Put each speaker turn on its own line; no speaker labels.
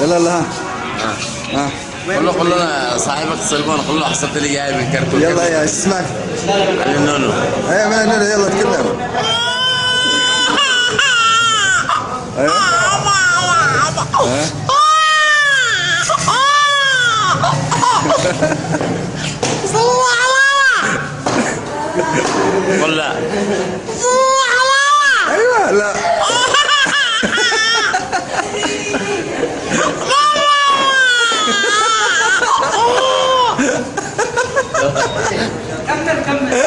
يلا يلا ها. ها
قول له انا صاحبك السلمان، قول له حسبت لي جاي من كرتون.
يلا يا اسمك
علي النونو.
ايوه من النونو، يلا تكلم. ايوه
قول لا.
ايوه لا.
كمل كمل.